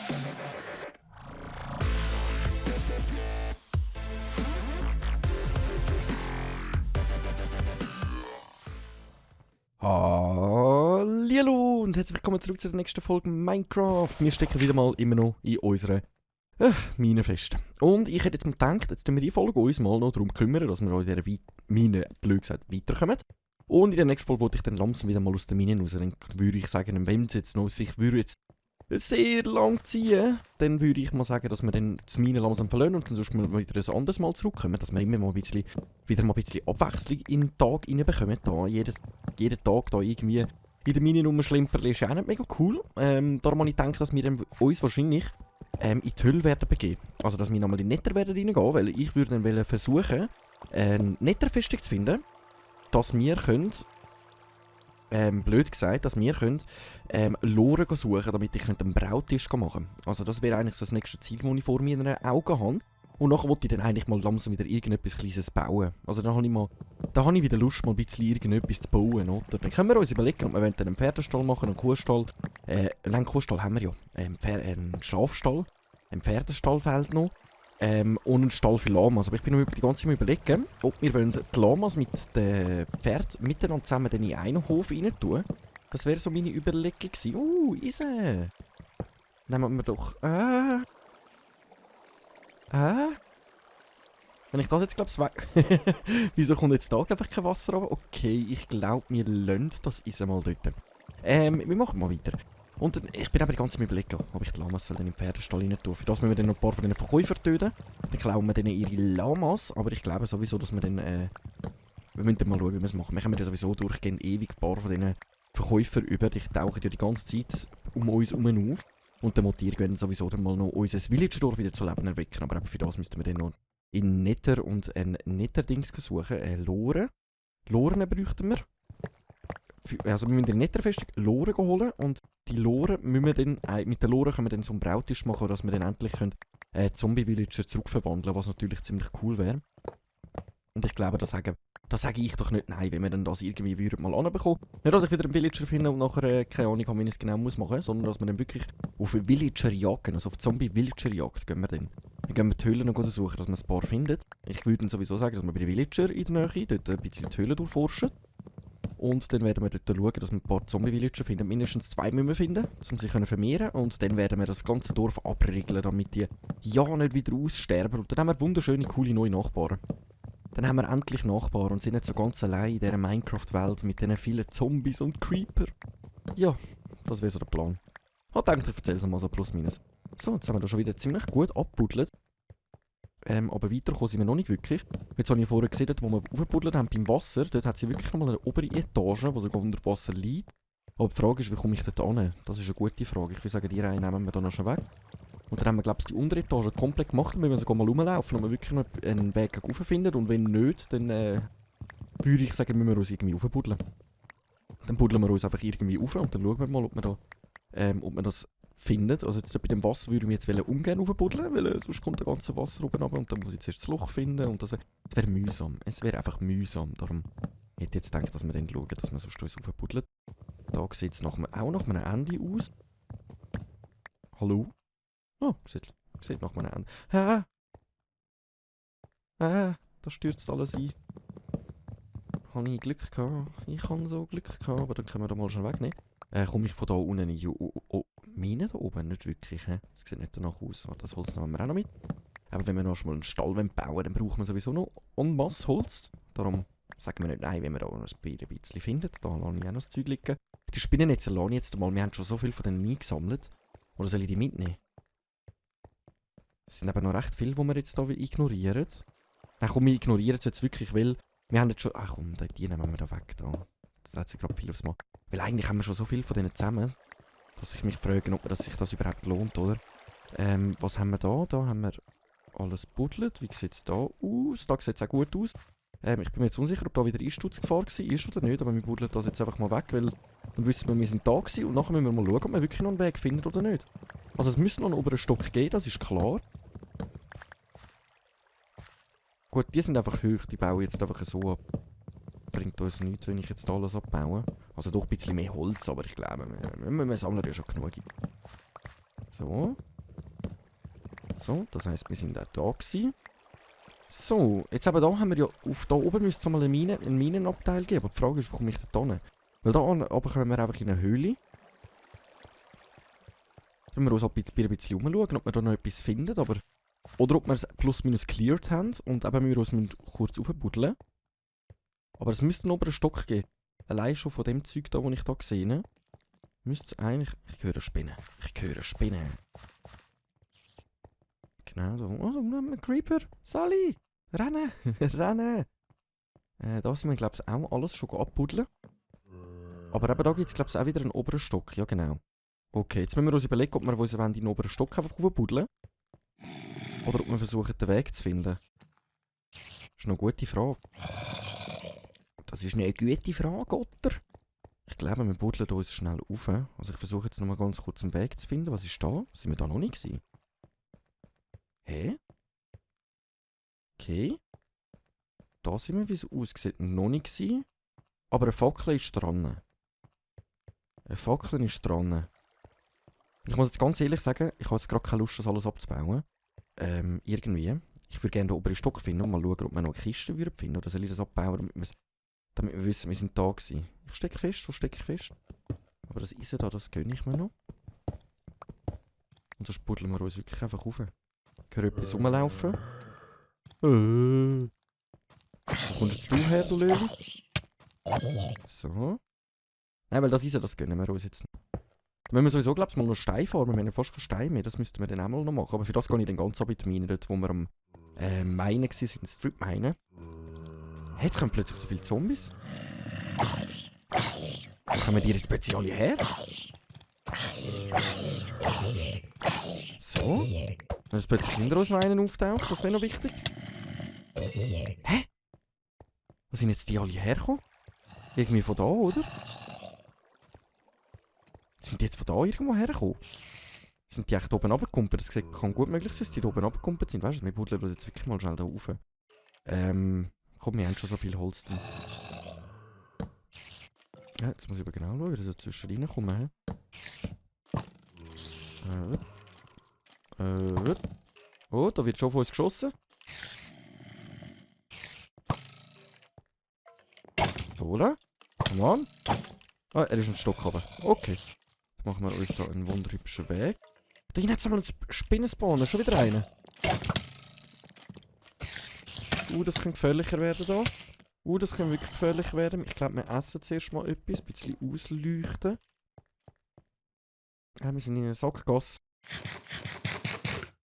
Hallihallo und herzlich willkommen zurück zu der nächsten Folge Minecraft. Wir stecken wieder mal immer noch in unserer Mine fest. Und ich hätte jetzt mal gedacht, jetzt tun wir die Folge uns mal noch darum kümmern, dass wir auch in dieser Mine, blöd gesagt, weiterkommen. Und in der nächsten Folge wollte ich dann langsam wieder mal aus der Mine raus. Dann würde ich sagen, wenn es jetzt noch sich würde jetzt sehr lang ziehen, dann würde ich mal sagen, dass wir dann das Mine langsam verlieren und dann sonst mal wieder ein anderes Mal zurückkommen, dass wir immer mal wieder mal ein bisschen Abwechslung in den Tag reinbekommen. Da jeden Tag da irgendwie in der Mine rumschlimperl ist ja auch nicht mega cool. Darum habe ich gedacht, dass wir dann uns wahrscheinlich in die Hölle werden begeben. Also dass wir nochmal in den Nether werden reingehen, weil ich würde dann versuchen, eine Netherfestung zu finden, dass wir können, blöd gesagt, dass wir können, Loren suchen, damit ich einen Brautisch machen kann. Also das wäre eigentlich so das nächste Ziel, das ich vor mir in den Augen habe. Und nachher wollte ich dann eigentlich mal langsam wieder irgendetwas Kleines bauen. Also dann habe ich wieder Lust, mal ein bisschen irgendetwas zu bauen, oder? Dann können wir uns überlegen, ob wir einen Pferdestall machen, einen Kuhstall. Einen Kuhstall haben wir ja. Einen Schafstall, ein Pferdestall fehlt noch. Und einen Stall für Lamas. Aber ich bin mir die ganze Zeit überlegen, ob wir die Lamas mit den Pferden miteinander zusammen in einen Hof rein tun. Das wäre so meine Überlegung gewesen. Easy. Nehmen wir doch... Wenn ich das jetzt glaube weg... Wieso kommt jetzt da einfach kein Wasser runter? Okay, ich glaube, wir lassen das mal dort. Wir machen mal weiter. Und ich bin aber die ganze Zeit überlegen, ob ich die Lamas in den Pferdestall rein tue. Für das müssen wir dann noch ein paar von den Verkäufern töten. Dann klauen wir denen ihre Lamas. Aber ich glaube sowieso, dass wir dann... wir müssen dann mal schauen, wie wir es machen. Wir kommen ja sowieso durchgehend ewig ein paar von diesen Verkäufern über. Die tauchen ja die ganze Zeit um uns herum auf. Und dann motivieren wir sowieso dann mal noch unser Villager wieder zu Leben erwecken. Aber für das müssten wir dann noch in Nether und ein Nether-Dings suchen. Loren. Loren bräuchten wir. Also wir müssen in Netherfestung Loren holen. Und die Loren müssen wir dann, mit den Loren können wir dann so einen Brautisch machen, dass wir dann endlich Zombie-Villager zurückverwandeln, was natürlich ziemlich cool wäre. Und ich glaube, das sage ich doch nicht nein, wenn wir dann das irgendwie mal anbekommen. Nicht, dass ich wieder einen Villager finde und nachher keine Ahnung habe, wie ich es genau machen muss, sondern dass wir dann wirklich auf Villager jagen, also auf Zombie-Villager-Jagd gehen wir dann. Dann gehen wir die Höhlen noch suchen, dass wir ein paar finden. Ich würde dann sowieso sagen, dass wir bei den Villager in der Nähe dort ein bisschen die Höhlen durchforschen. Und dann werden wir dort schauen, dass wir ein paar Zombie-Villager finden. Mindestens 2 müssen wir finden, um sie vermehren können. Und dann werden wir das ganze Dorf abriegeln, damit die ja nicht wieder aussterben. Und dann haben wir wunderschöne, coole neue Nachbarn. Dann haben wir endlich Nachbarn und sind nicht so ganz allein in dieser Minecraft-Welt mit diesen vielen Zombies und Creeper. Ja, das wäre so der Plan. Ich denke, ich erzähle es mal so plus minus. So, jetzt haben wir da schon wieder ziemlich gut abgebuddelt. Aber weiterkommen sind wir noch nicht wirklich. Jetzt habe ich vorher gesehen, wo wir aufgebuddelt haben beim Wasser. Dort hat sie wirklich nochmal eine obere Etage, die sogar unter Wasser liegt. Aber die Frage ist, wie komme ich dort hin? Das ist eine gute Frage. Ich würde sagen, die Reihe nehmen wir dann noch schon weg. Und dann haben wir, glaube ich, die untere Etage komplett gemacht. Dann müssen wir sogar mal rumlaufen, ob wir wirklich noch einen Weg rauf finden. Und wenn nicht, dann würde ich sagen, müssen wir uns irgendwie aufbuddeln. Dann buddeln wir uns einfach irgendwie auf und dann schauen wir mal, ob wir das finden. Also jetzt bei dem Wasser würde ich mich jetzt ungern aufbuddeln, weil sonst kommt das ganze Wasser oben runter und dann muss ich zuerst das Loch finden. Und das wäre mühsam. Es wäre einfach mühsam. Darum hätte ich jetzt gedacht, dass wir dann schauen, dass wir sonst uns aufbuddeln. Da sieht es auch nach einem Ende aus. Hallo? Oh, sieht nach einem Ende. Da stürzt alles ein. Habe ich Glück gehabt? Ich habe so Glück gehabt, aber dann können wir da mal schon wegnehmen. Komme ich von da unten in Mine da oben? Nicht wirklich, hä? Das sieht nicht danach aus. Das Holz nehmen wir auch noch mit. Aber wenn wir noch mal einen Stall bauen wollen, dann brauchen wir sowieso noch en masse Holz. Darum sagen wir nicht nein, wenn wir da noch ein bisschen finden. Da lasse ich auch noch das Zeug liegen. Die Spinnennetze lasse ich jetzt mal. Wir haben schon so viel von denen eingesammelt. Oder soll ich die mitnehmen? Es sind aber noch recht viele, die wir jetzt hier ignorieren. Nein, komm, wir ignorieren es jetzt wirklich, weil wir haben jetzt schon... Ach komm, die nehmen wir da weg. Das hat sich gerade viel aufs Mal. Weil eigentlich haben wir schon so viel von denen zusammen, dass ich mich frage, ob sich das überhaupt lohnt, oder? Was haben wir da? Da haben wir alles buddelt. Wie sieht es da aus? Da sieht es auch gut aus. Ich bin mir jetzt unsicher, ob da wieder Einsturzgefahr war oder nicht, aber wir buddeln das jetzt einfach mal weg, weil dann wissen wir sind da gewesen und nachher müssen wir mal schauen, ob wir wirklich noch einen Weg finden oder nicht. Also es müsste noch einen oberen Stock geben, das ist klar. Gut, die sind einfach hoch, die bauen jetzt einfach so ab. Bringt uns nichts, wenn ich jetzt alles abbaue. Also doch ein bisschen mehr Holz, aber ich glaube, wir sammeln ja schon genug. So. So, das heisst, wir sind auch da gewesen. So, jetzt eben da haben wir ja, da oben müsste es mal einen Minenabteil geben. Aber die Frage ist, wo komme ich da hin? Weil da oben kommen wir einfach in eine Höhle. Wenn wir uns auch ein bisschen umschauen, ob wir da noch etwas finden, aber... Oder ob wir es plus minus cleared haben und eben wir uns kurz aufbuddeln. Aber es müsste einen oberen Stock geben. Allein schon von dem Zeug da, das ich da sehe, müsste es eigentlich... Ich höre Spinnen. Ich höre Spinnen. Genau, da. Oh, ein Creeper. Sally! Rennen! Rennen! Da sind wir, glaube ich, auch alles schon abbuddeln. Aber eben da gibt es, glaube ich, auch wieder einen oberen Stock. Ja, genau. Okay, jetzt müssen wir uns überlegen, ob wir uns in den oberen Stock einfach aufbuddeln. Oder ob wir versuchen, den Weg zu finden. Das ist noch eine gute Frage. Das ist eine gute Frage, Otter. Ich glaube, wir buddeln uns schnell auf. Also ich versuche jetzt noch mal ganz kurz einen Weg zu finden. Was ist da? Sind wir da noch nicht gewesen? Hä? Okay. Da sind wir, wie es aussieht, noch nicht gewesen. Aber eine Fackel ist dran. Eine Fackel ist dran. Ich muss jetzt ganz ehrlich sagen, ich habe jetzt gerade keine Lust, das alles abzubauen. Irgendwie. Ich würde gerne den oberen Stock finden und mal schauen, ob wir noch eine Kiste finden würden. Oder soll ich das abbauen, damit wir wissen, wir sind da gewesen. Ich stecke fest, wo stecke ich fest? Aber das Eisen da, das gönne ich mir noch. Und so buddeln wir uns wirklich einfach rauf. Ich höre etwas rumlaufen. Wo kommst jetzt du her, du Löwe? So. Nein, weil das Eisen, das gönnen wir uns jetzt nicht. Da müssen wir sowieso, glaube ich, mal noch Stein farmen. Wir haben ja fast keinen Stein mehr. Das müssten wir dann auch mal noch machen. Aber für das gehe ich dann ganz Abend minen, dort wo wir am Minen waren, Strip Minen. Hey, jetzt kommen plötzlich so viele Zombies. Wo kommen die jetzt plötzlich alle her? So. Dann ist plötzlich hinter uns noch einen auftaucht. Das wäre noch wichtig. Hä? Wo sind jetzt die alle hergekommen? Irgendwie von da, oder? Sind die jetzt von da irgendwo hergekommen? Sind die echt oben runtergekumpelt? Das kann gut möglich sein, dass die da oben runtergekumpelt sind. Weißt du, wir buddeln uns jetzt wirklich mal schnell da rauf. Komm, wir haben schon so viel Holz drin. Ja, jetzt muss ich aber genau schauen, dass ich zwischen reinkomme. Oh, da wird schon von uns geschossen. So, oder? Come on. Ah, er ist ein Stock runter. Okay. Machen wir uns da einen wunderhübschen Weg. Da hinten hat es mal einen Spinnenspawner. Schon wieder einen. Das könnte gefährlicher werden da. Das könnte wirklich gefährlich werden. Ich glaube, wir essen zuerst mal etwas. Ein bisschen ausleuchten. Wir sind in einer Sackgasse.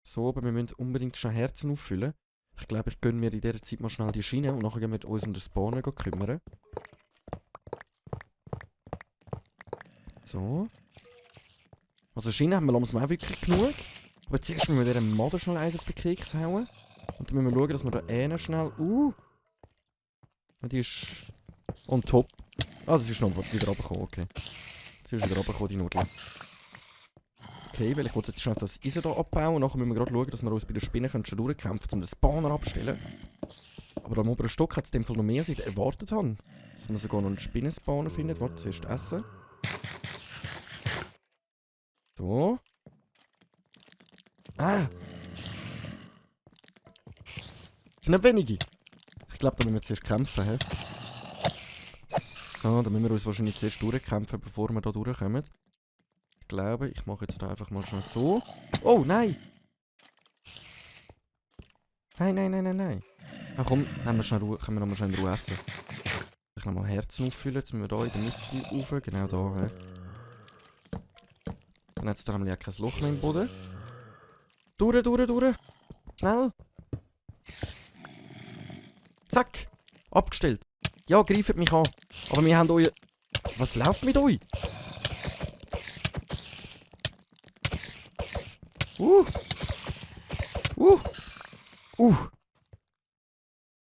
So, aber wir müssen unbedingt schon Herzen auffüllen. Ich glaube, ich gönne mir in dieser Zeit mal schnell die Schiene und nachher gehen wir uns um den Spawner kümmern. So. Also Schiene haben wir langsam auch wirklich genug. Aber zuerst müssen wir dieser Modder schnell eins auf den Keks hauen. Und dann müssen wir schauen, dass wir da schnell... Die ist... on top. Ah, das ist noch wieder runtergekommen, okay. Das ist wieder runtergekommen, die Nudeln. Okay, weil ich wollte jetzt schnell das Eisen hier abbauen. Und nachher müssen wir gerade schauen, dass wir uns bei den Spinnen schon durchkämpfen, um den Spawner abzustellen. Aber am oberen Stock hat es in dem Fall noch mehr, als ich erwartet habe. Dass man sogar noch einen Spinnenspawner findet. Warte, zuerst essen. So. Ah! Das sind nicht wenige. Ich glaube, da müssen wir zuerst kämpfen. He? So, da müssen wir uns wahrscheinlich zuerst durchkämpfen, bevor wir da durchkommen. Ich glaube, ich mache jetzt da einfach mal schnell so. Oh, nein! Nein. Ah, komm, haben wir schnell Ruhe, können wir noch mal schnell in Ruhe essen. Ich noch mal Herzen auffüllen. Jetzt müssen wir hier in der Mitte rauf. Genau da. He? Dann hat es da nämlich auch kein Loch mehr im Boden. Durch. Schnell. Zack. Abgestellt. Ja, greift mich an. Aber wir haben euch... Was läuft mit euch?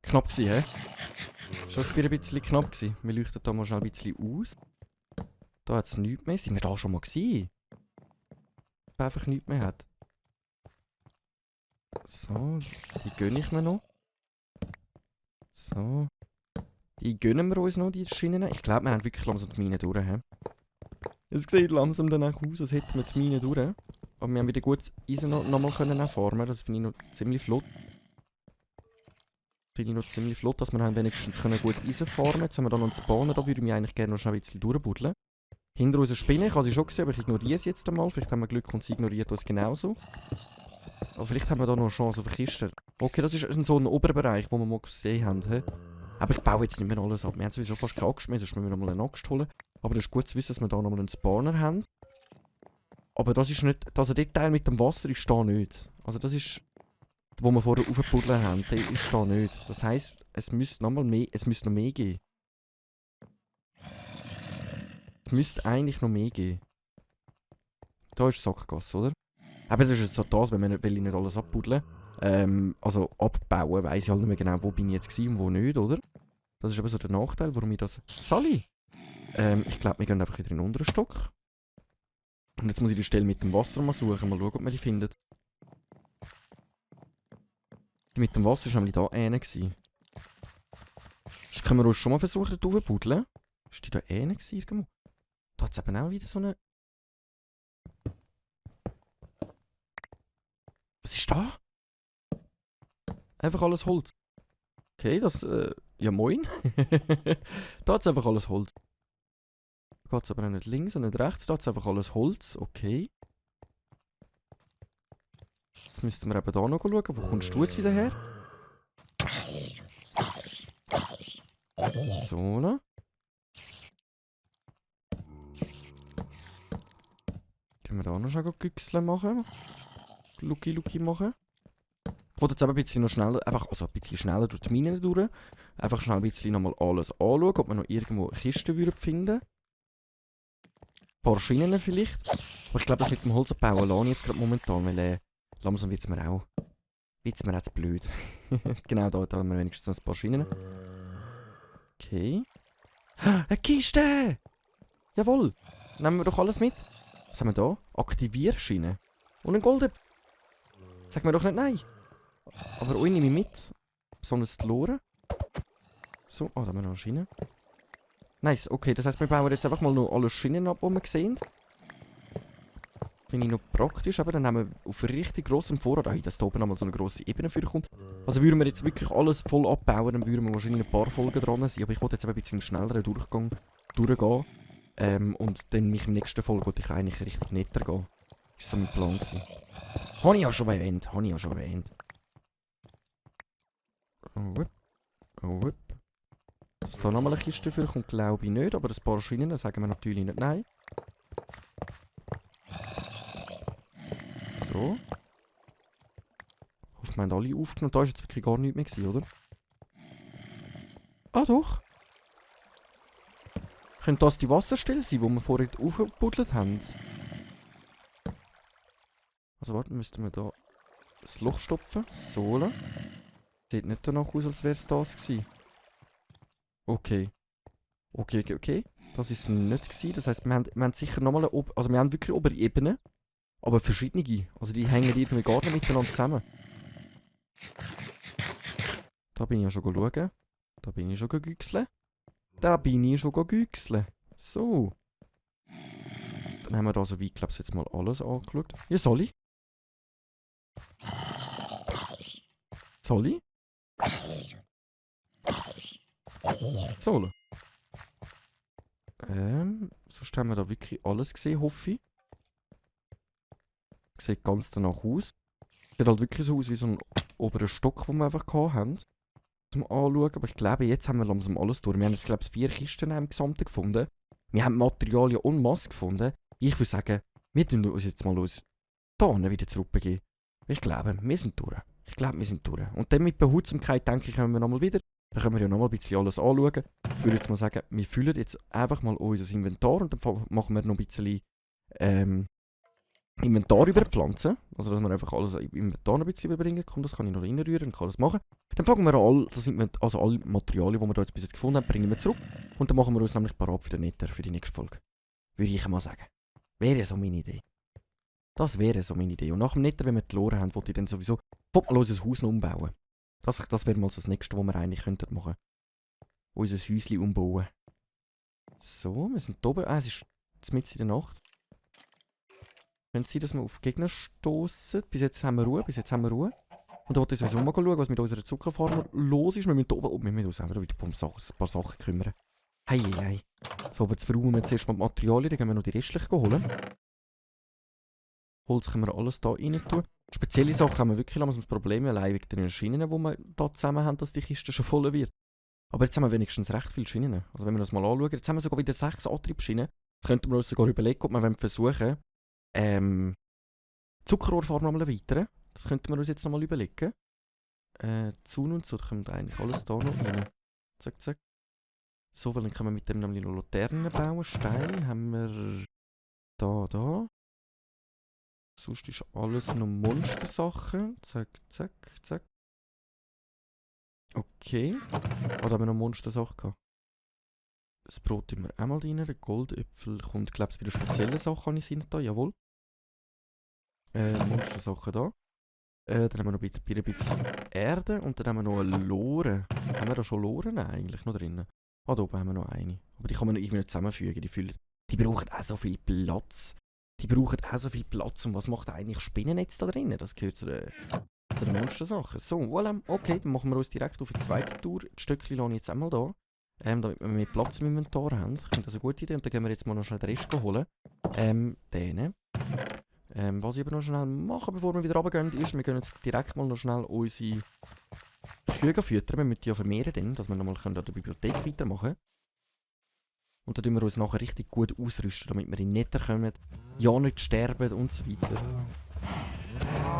Knapp gewesen, hä? Schon ein bisschen knapp gewesen. Wir leuchten da mal schnell ein bisschen aus. Da hat es nichts mehr. Sind wir da schon mal gewesen? Einfach nichts mehr hat. So, die gönne ich mir noch. So. Die gönnen wir uns noch, die Schienen. Ich glaube, wir haben wirklich langsam die Mine durch. He? Es sieht langsam danach aus, als hätten wir die Mine durch. Aber wir haben wieder gut Eisen nochmal können farmen. Das finde ich noch ziemlich flott. Dass wir haben wenigstens können gut Eisen farmen. Jetzt haben wir da noch einen Spawner, da würde ich mich eigentlich gerne noch schnell ein bisschen durchbuddeln. Hinter unserer Spinne, ich habe sie schon gesehen, aber ich ignoriere sie jetzt einmal. Vielleicht haben wir Glück und sie ignoriert uns genauso. Aber vielleicht haben wir da noch eine Chance auf eine Kiste. Okay, das ist so ein Oberbereich, den wir mal gesehen haben. He? Aber ich baue jetzt nicht mehr alles ab. Wir haben sowieso fast keine Axt mehr, sonst müssen wir nochmal eine Axt holen. Aber das ist gut zu wissen, dass wir da nochmal einen Spawner haben. Aber das ist nicht, also der Teil mit dem Wasser ist da nicht. Also das ist, wo wir vorher aufgebuddeln haben, der ist da nicht. Das heisst, es müsste noch mehr geben. Es müsste eigentlich noch mehr geben. Da ist Sackgasse, oder? Aber das ist jetzt so das, wenn ich nicht alles abbuddeln. Also abbauen, weiss ich halt nicht mehr genau, wo bin ich jetzt gewesen und wo nicht, oder? Das ist aber so der Nachteil, warum ich das... Sally! Ich glaube, wir gehen einfach wieder in den unteren Stock. Und jetzt muss ich die Stelle mit dem Wasser mal suchen, mal schauen, ob man die findet. Die mit dem Wasser war nämlich da eine. Das können wir uns schon mal versuchen, da raufzubuddeln. Ist die da eine irgendwo? Da hat es eben auch wieder so eine... Was ist da? Einfach alles Holz. Okay, das... ja moin. Da hat es einfach alles Holz. Da geht es aber auch nicht links und nicht rechts. Da hat es einfach alles Holz. Okay. Jetzt müssten wir eben da noch schauen. Wo kommst du jetzt wieder her? So, ne? Können wir da noch schnell Güchseln machen? Lucky machen? Ich wollte jetzt eben ein bisschen noch schneller, einfach, also ein bisschen schneller durch die Minen durch. Einfach schnell ein bisschen nochmal alles anschauen, ob wir noch irgendwo Kisten finden würden. Ein paar Schienen vielleicht. Aber ich glaube, das mit dem Holz abbauen lasse ich jetzt gerade momentan, weil langsam wird es mir auch. Zu blöd. Genau, da haben wir wenigstens noch ein paar Schienen. Okay. Eine Kiste! Jawohl! Nehmen wir doch alles mit. Was haben wir da? Aktivierschiene. Und ein Goldapfel. Sag mir doch nicht nein. Aber auch nehme ich mit. Besonders die Lore. So, da haben wir noch eine Schiene. Nice, okay, das heisst, wir bauen jetzt einfach mal noch alle Schienen ab, die wir sehen. Finde ich noch praktisch, aber dann haben wir auf richtig grossem Vorrat, dass da oben nochmal so eine grosse Ebene für kommt. Also würden wir jetzt wirklich alles voll abbauen, dann würden wir wahrscheinlich ein paar Folgen dran sein. Aber ich wollte jetzt ein bisschen einen schnelleren Durchgang durchgehen. Und dann mich im nächsten Folge wollte ich eigentlich richtig netter gehen. Das war so mein Plan gewesen. Habe ich ja schon erwähnt. Oh, whip. Dass da nochmal eine Kiste für kommt, glaube ich nicht. Aber ein paar Schienen, sagen wir natürlich nicht nein. So. Ich hoffe, wir haben alle aufgenommen. Da war jetzt wirklich gar nichts mehr gewesen, oder? Ah doch. Könnte das die Wasserstelle sein, die wir vorhin aufgebuddelt haben? Also warte, müssten wir da das Loch stopfen. So. Sieht nicht danach aus, als wäre es das gewesen. Okay. Okay. Das ist nicht gewesen. Das heisst, wir haben sicher nochmal eine also wir haben wirklich obere Ebene. Aber verschiedene. Also die hängen irgendwie gar nicht miteinander zusammen. Da bin ich ja schon schauen. Da bin ich schon güchseln. So. Dann haben wir da so wie, glaube ich, jetzt mal alles angeschaut. Ja, soll ich? Soll? Sonst haben wir da wirklich alles gesehen, hoffe ich. Sieht ganz danach aus. Sieht halt wirklich so aus wie so ein oberer Stock, den wir einfach haben. Zum Anschauen. Aber ich glaube, jetzt haben wir langsam alles durch. Wir haben jetzt, glaube ich, 4 Kisten im Gesamten gefunden. Wir haben Materialien en masse gefunden. Ich würde sagen, wir tun uns jetzt mal hier wieder zurückbegeben. Ich glaube, wir sind durch. Und dann mit Behutsamkeit, denke ich, kommen wir nochmal wieder. Dann können wir ja nochmal ein bisschen alles anschauen. Ich würde jetzt mal sagen, wir füllen jetzt einfach mal unser Inventar und dann machen wir noch ein bisschen Inventar überpflanzen. Also, dass wir einfach alles im Inventar ein bisschen überbringen. Komm, das kann ich noch reinrühren und kann das machen. Dann fangen wir an, alle Materialien, die wir da jetzt bis jetzt gefunden haben, bringen wir zurück. Und dann machen wir uns nämlich parat für den Nether, für die nächste Folge. Würde ich mal sagen. Wäre so meine Idee. Das wäre so meine Idee. Und nach dem Nether, wenn wir die Lore haben, wollte ich dann sowieso mal unser Haus noch umbauen. Das wäre mal so das Nächste, was wir eigentlich könnten machen. Unser Häuschen umbauen. So, wir sind hier oben. Es ist mitten in der Nacht. Könnte es sein, dass wir auf Gegner stoßen. Bis jetzt haben wir Ruhe, Und da wollte ich sowieso mal schauen, was mit unserer Zuckerfarm los ist. Wir müssen hier oben, wir müssen uns auch wieder um ein paar Sachen kümmern. Hei. So, aber jetzt verräumen wir zuerst mal die Materialien, dann gehen wir noch die restlichen holen. Holz können wir alles hier rein tun. Spezielle Sachen haben wir wirklich langsam das Problem, allein wegen den Schienen, die wir hier zusammen haben, dass die Kiste schon voll wird. Aber jetzt haben wir wenigstens recht viele Schienen. Also wenn wir das mal anschauen, jetzt haben wir sogar wieder 6 Antriebsschienen. Jetzt könnten wir uns sogar überlegen, ob wir versuchen Zuckerrohrfarm nochmal erweitern. Das könnten wir uns jetzt nochmal überlegen. Zaun und so, da kommt eigentlich alles da noch rein. Zack. So, weil dann können wir mit dem nämlich noch Laternen bauen. Stein haben wir da. Sonst ist alles noch Monstersachen. Zack. Okay. Da haben wir noch Monstersachen gehabt. Das Brot tun wir auch mal rein. Der Goldäpfel kommt, glaube ich, bei der speziellen Sache an in da. Jawohl. Monstersachen da. Dann haben wir noch ein bisschen Erde und dann haben wir noch eine Lore. Haben wir da schon Loren eigentlich noch drin? Da oben haben wir noch eine. Aber die kann man irgendwie nicht zusammenfügen. Die brauchen auch so viel Platz. Und was macht eigentlich Spinnennetz da drin? Das gehört zu den Monstersachen. So, voilà. Okay, dann machen wir uns direkt auf die zweite Tour. Die Stöckchen lasse ich jetzt einmal da. Damit wir mehr Platz im Inventar haben. Ich finde das eine gute Idee. Und dann gehen wir jetzt mal noch schnell den Rest holen. Was ich aber noch schnell machen, bevor wir wieder runtergehen, ist, wir gehen jetzt direkt mal noch schnell unsere Kühe füttern. Wir müssen die ja vermehren, dann, dass wir nochmal an der Bibliothek weitermachen können. Und dann tun wir uns nachher richtig gut ausrüsten, damit wir in Nether kommen, ja nicht sterben und so weiter.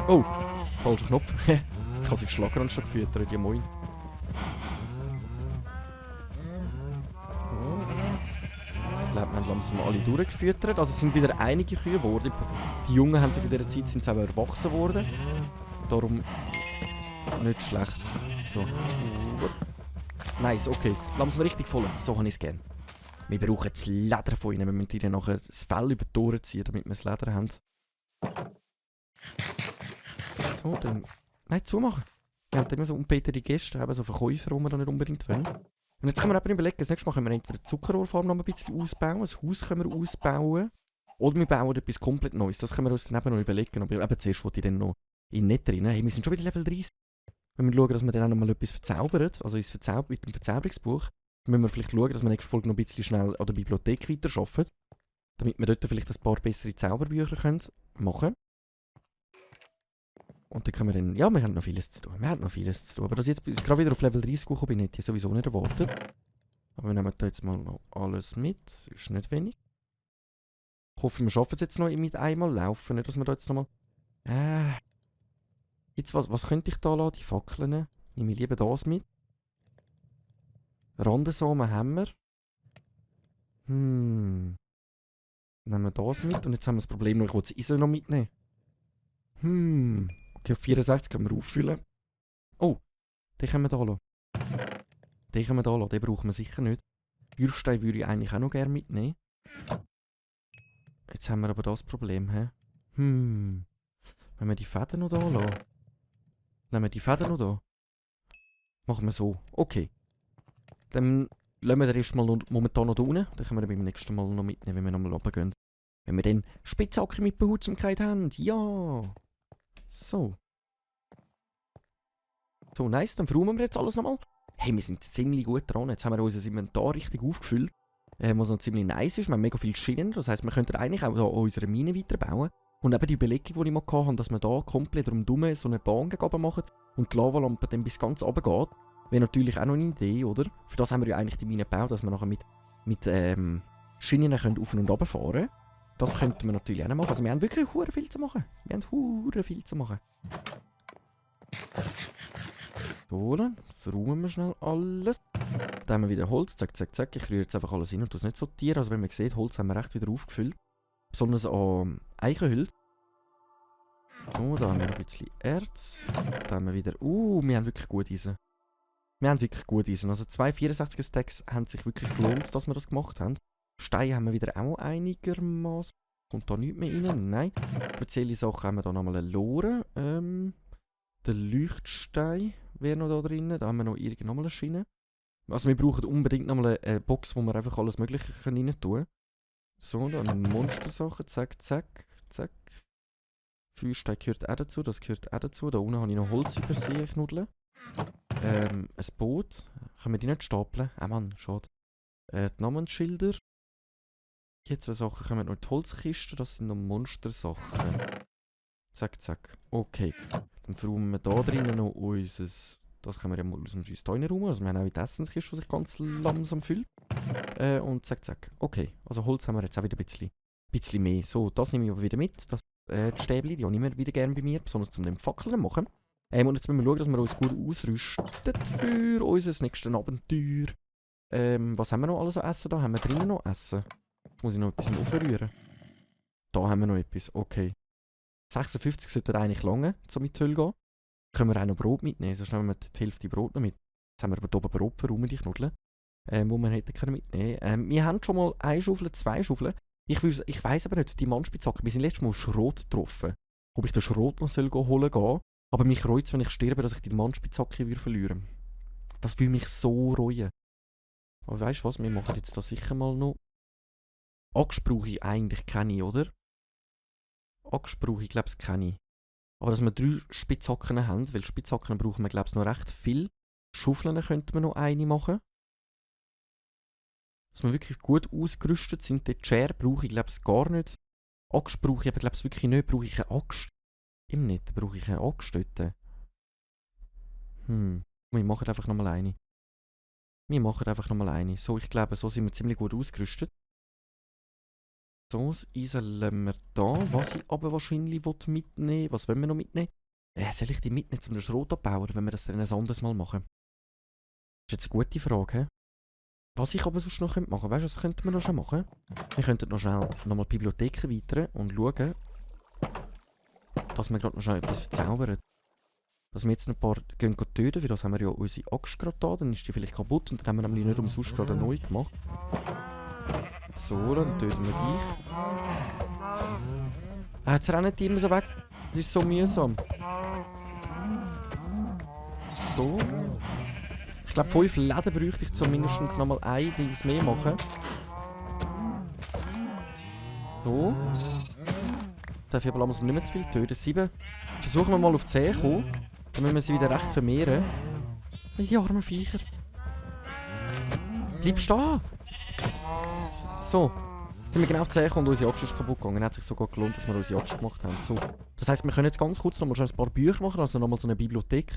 Oh, falscher Knopf. Ich habe sie geschlagen und schon gefüttert, ja moin. Ich glaube, wir haben langsam alle durchgefüttert. Also es sind wieder einige Kühe geworden. Die Jungen haben sich in dieser Zeit sind selber erwachsen worden. Darum nicht schlecht. So. Nice, okay. Langsam richtig voll. So habe ich es gerne. Wir brauchen das Leder von ihnen. Wir müssen ihnen nachher das Fell über die Tore ziehen, damit wir das Leder haben. So, dann... Nein, zumachen. Wir haben immer so unpetere Gäste, haben so Verkäufer, die wir da nicht unbedingt wollen. Und jetzt können wir eben überlegen, das nächste Mal können wir entweder die Zuckerrohrfarm noch ein bisschen ausbauen, ein Haus können wir ausbauen, oder wir bauen etwas komplett Neues. Das können wir uns dann eben noch überlegen. Aber eben zuerst wollte ich dann noch in Nether rein. Hey, wir sind schon wieder Level 30. Wenn wir schauen, dass wir dann auch noch mal etwas verzaubern, also mit dem Verzauberungsbuch, dann müssen wir vielleicht schauen, dass wir nächste Folge noch ein bisschen schnell an der Bibliothek weiterarbeiten, damit wir dort vielleicht ein paar bessere Zauberbücher machen können. Und dann können wir dann... Ja, wir haben noch vieles zu tun. Aber dass ich jetzt gerade wieder auf Level 30 gekommen bin, hätte ich sowieso nicht erwartet. Aber wir nehmen da jetzt mal noch alles mit. Ist nicht wenig. Ich hoffe, wir schaffen es jetzt noch mit einmal laufen. Nicht, dass wir da jetzt nochmal... Jetzt was könnte ich da lassen? Die Fackeln. Nehme ich lieber das mit. Randensamen haben wir. Nehmen wir das mit. Und jetzt haben wir das Problem noch, ich will das Eisen noch mitnehmen. Okay, auf 64 können wir auffüllen. Oh, den können wir da lassen. Den brauchen wir sicher nicht. Gürstein würde ich eigentlich auch noch gerne mitnehmen. Jetzt haben wir aber das Problem, hä? Wenn wir die Fäden noch da lassen. Nehmen wir die Fäden noch da. Machen wir so. Okay. Dann lassen wir den Rest mal momentan noch da unten. Dann können wir beim nächsten Mal noch mitnehmen, wenn wir nochmal runtergehen. Wenn wir dann Spitzhacke mit Behutsamkeit haben. Ja. So. So, nice. Dann verräumen wir jetzt alles nochmal. Hey, wir sind ziemlich gut dran. Jetzt haben wir unser Inventar richtig aufgefüllt. Was noch ziemlich nice ist. Wir haben mega viele Schienen. Das heisst, wir könnten eigentlich auch unsere Mine weiterbauen. Und eben die Überlegung, die ich mal hatte, dass wir da komplett rundherum so eine Bahn gegen machen und die Lavalampe dann bis ganz runter geht, wäre natürlich auch noch eine Idee, oder? Für das haben wir ja eigentlich die Mine gebaut, dass wir nachher mit Schienen können auf und runter fahren können. Das könnten wir natürlich auch noch machen. Also wir haben wirklich hure viel zu machen. So, dann verräumen wir schnell alles. Dann haben wir wieder Holz. Zack. Ich rühre jetzt einfach alles hin und tue es nicht sortieren. Also wenn man sieht, Holz haben wir recht wieder aufgefüllt. Besonders an Eichenholz. So, da haben wir noch ein bisschen Erz. Da haben wir wieder... wir haben wirklich gut Eisen. Also 2 64er Stacks haben sich wirklich gelohnt, dass wir das gemacht haben. Steine haben wir wieder auch einigermaßen. Kommt da nichts mehr rein? Nein. Spezielle Sachen haben wir da nochmal eine Lore. Der Leuchtstein wäre noch da drin. Da haben wir noch nochmal eine Schiene. Also wir brauchen unbedingt nochmal eine Box, wo wir einfach alles Mögliche rein tun können. So, dann Monstersachen. Zack. zack. Feuerstein gehört auch dazu, das gehört auch dazu. Da unten habe ich noch Holz übersehen, Knuddeln. Ein Boot. Können wir die nicht stapeln? Mann, schade. Die Namensschilder. Die zwei Sachen kommen noch in die Holzkiste, das sind noch Monstersachen. Zack, zack. Okay. Dann verräumen wir da drinnen noch unser... Das können wir ja mal aus dem Steiner-Raum. Also wir haben auch die Essenskiste, die sich ganz langsam füllt. Und zack, zack. Okay. Also Holz haben wir jetzt auch wieder ein bisschen mehr. So, das nehme ich aber wieder mit. Das, die Stäbchen, die habe ich immer wieder gerne bei mir. Besonders zum den Fackeln machen. Und jetzt müssen wir schauen, dass wir uns gut ausrüsten für unser nächstes Abenteuer. Was haben wir noch alles an Essen da? Haben wir drinnen noch Essen? Jetzt muss ich noch etwas aufrühren. Da haben wir noch etwas. Okay. 56 sollte eigentlich lange, um mit die Hölle gehen. Können wir auch noch Brot mitnehmen, sonst nehmen wir die Hälfte Brot noch mit. Jetzt haben wir aber hier oben Brot verräumt, die Knuddeln, wo wir hätten können mitnehmen. Wir haben schon mal eine Schaufel, 2 Schaufeln. Ich weiss aber nicht, die Mannspitzhacke, wir sind letztes Mal Schrot getroffen. Ob ich den Schrot noch holen gehen. Aber mich reut es, wenn ich sterbe, dass ich die Mannspitzhacke verlieren würde. Das würde mich so reuen. Aber weißt du was, wir machen jetzt da sicher mal noch... Axt brauche ich eigentlich keine, oder? Axt brauche ich, glaube ich, keine. Aber dass wir 3 Spitzhacken haben, weil Spitzhacken brauchen wir, glaube ich, noch recht viel. Schaufeln könnten wir noch eine machen. Dass wir wirklich gut ausgerüstet sind. Den Chair brauche ich, glaube ich, gar nicht. Axt brauche ich aber, glaube ich, wirklich nicht. Brauche ich eine Axt? Im nicht, brauche ich eine Axt dort. Wir machen einfach nochmal eine. So, ich glaube, so sind wir ziemlich gut ausgerüstet. So, das Eisen lassen wir da. Was ich aber wahrscheinlich mitnehmen will. Was wollen wir noch mitnehmen? Soll ich die mitnehmen zum Schrot abbauen, oder wenn wir das dann ein anderes Mal machen? Das ist jetzt eine gute Frage. He? Was ich aber sonst noch machen könnte, weißt du, was könnten wir noch schon machen? Wir könnten noch schnell nochmal die Bibliothek erweitern und schauen, dass wir gerade noch schnell etwas verzaubern. Dass wir jetzt ein paar gehen töten, weil das haben wir ja unsere Axt gerade da, dann ist die vielleicht kaputt und dann haben wir nämlich nicht umsonst gerade eine neue gemacht. So, dann töten wir dich. Jetzt rennen die immer so weg. Das ist so mühsam. So. Ich glaube, 5 Läden bräuchte ich zumindest nochmal ein Dings mehr machen. So. Darf ich aber langsam nicht mehr zu viel töten. 7. Versuchen wir mal auf 10 zu kommen. Dann müssen wir sie wieder recht vermehren. Die armen Viecher. Bleib stehen! So. Jetzt sind wir genau auf 10 gekommen und unsere Axt ist kaputt gegangen. Hat sich sogar gelohnt, dass wir unsere Axt gemacht haben. So. Das heisst, wir können jetzt ganz kurz nochmal ein paar Bücher machen, also nochmal so eine Bibliothek.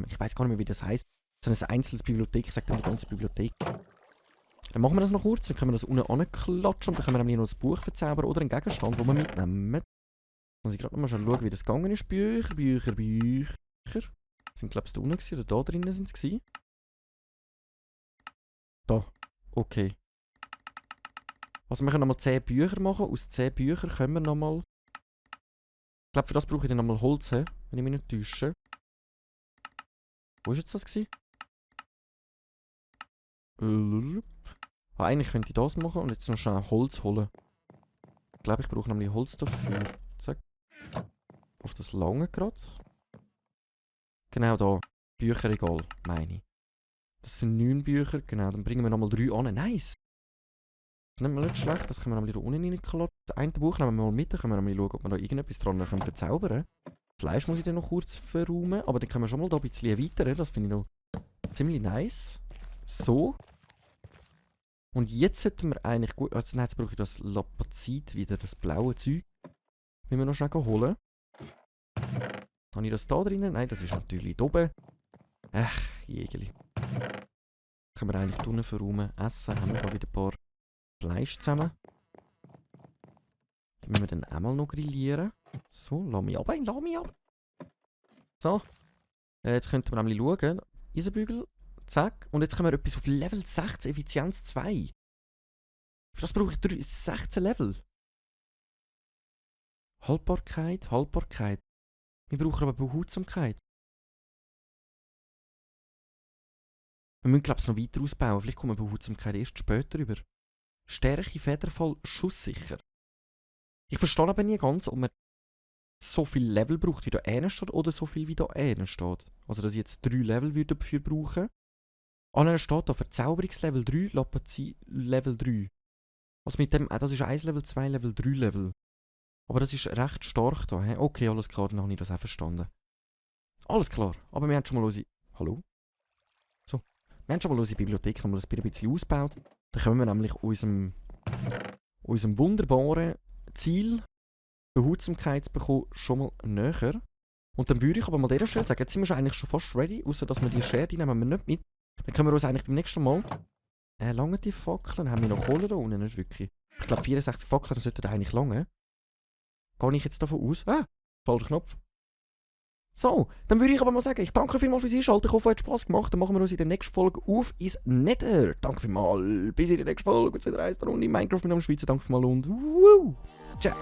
Ich weiß gar nicht mehr, wie das heisst. So ein einzelnes Bibliothek, ich sage dann die ganze Bibliothek. Dann machen wir das noch kurz, dann können wir das unten anklatschen und dann können wir nämlich noch ein Buch verzaubern oder einen Gegenstand, den wir mitnehmen. Muss ich gerade nochmal schauen, wie das gegangen ist. Bücher. Sind, glaube ich, da unten gewesen, oder da drinnen sind sie gewesen. Da. Okay. Also wir können nochmal 10 Bücher machen. Aus 10 Büchern können wir nochmal... Ich glaube, für das brauche ich dann nochmal Holz, wenn ich mich nicht täusche. Wo war jetzt das gewesen? Eigentlich könnte ich das machen und jetzt noch schnell Holz holen. Ich glaube, ich brauche nämlich Holz dafür. Zack. Auf das lange gerade. Genau da. Bücherregal, meine ich. Das sind 9 Bücher, genau. Dann bringen wir nochmal 3 an. Nice! Das ist nicht schlecht, das können wir nochmal da unten reinklatschen. Das eine Buch nehmen wir mal mit, dann können wir mal schauen, ob wir da irgendetwas dran verzaubern können. Fleisch muss ich dann noch kurz verräumen, aber dann können wir schon mal da ein bisschen erweitern. Das finde ich noch ziemlich nice. So. Und jetzt sollten wir eigentlich gut... Also jetzt brauche ich das Lapazit wieder, das blaue Zeug. Müssen wir noch schnell holen. Habe ich das da drinnen? Nein, das ist natürlich da oben. Jägeli. Können wir eigentlich unten verräumen. Essen, haben wir da wieder ein paar Fleisch zusammen. Die müssen wir dann einmal noch grillieren. So, lass mich ab. So. Jetzt könnten wir nämlich schauen. Eisenbügel. Zack. Und jetzt können wir etwas auf Level 16, Effizienz 2. Für das brauche ich 16 Level. Haltbarkeit. Wir brauchen aber Behutsamkeit. Wir müssen, glaube ich, noch weiter ausbauen. Vielleicht kommen wir Behutsamkeit erst später über. Stärke, Federfall, schusssicher. Ich verstehe aber nie ganz, ob man so viel Level braucht, wie da einer steht, oder so viel, wie da einer steht. Also, dass ich jetzt 3 Level dafür brauchen. Einer steht da Verzauberungslevel 3, Lapazie Level 3. Also mit dem, das ist 1 Level, 2 Level, 3 Level. Aber das ist recht stark da. He? Okay, alles klar, dann habe ich das auch verstanden. Alles klar, aber wir haben schon mal unsere... Hallo? So. Wir haben schon mal unsere Bibliothek noch mal ein bisschen ausgebaut. Dann kommen wir nämlich unserem wunderbaren Ziel, Behutsamkeit zu bekommen, schon mal näher. Und dann würde ich aber mal an dieser Stelle sagen, jetzt sind wir eigentlich schon fast ready, außer dass wir die Schere, die nehmen wir nicht mit. Dann können wir uns eigentlich beim nächsten Mal... lange die Fackeln? Haben wir noch Kohle da unten? Nicht wirklich. Ich glaube 64 Fackeln sollten da eigentlich lange. Gehe ich jetzt davon aus? Falscher Knopf. So, dann würde ich aber mal sagen, ich danke vielmals fürs Einschalten. Ich hoffe, es hat Spass gemacht. Dann machen wir uns in der nächsten Folge auf ins Nether. Danke vielmals. Bis in der nächsten Folge. Jetzt wieder eins da unten in Minecraft mit einem Schweizer. Danke vielmals und ciao.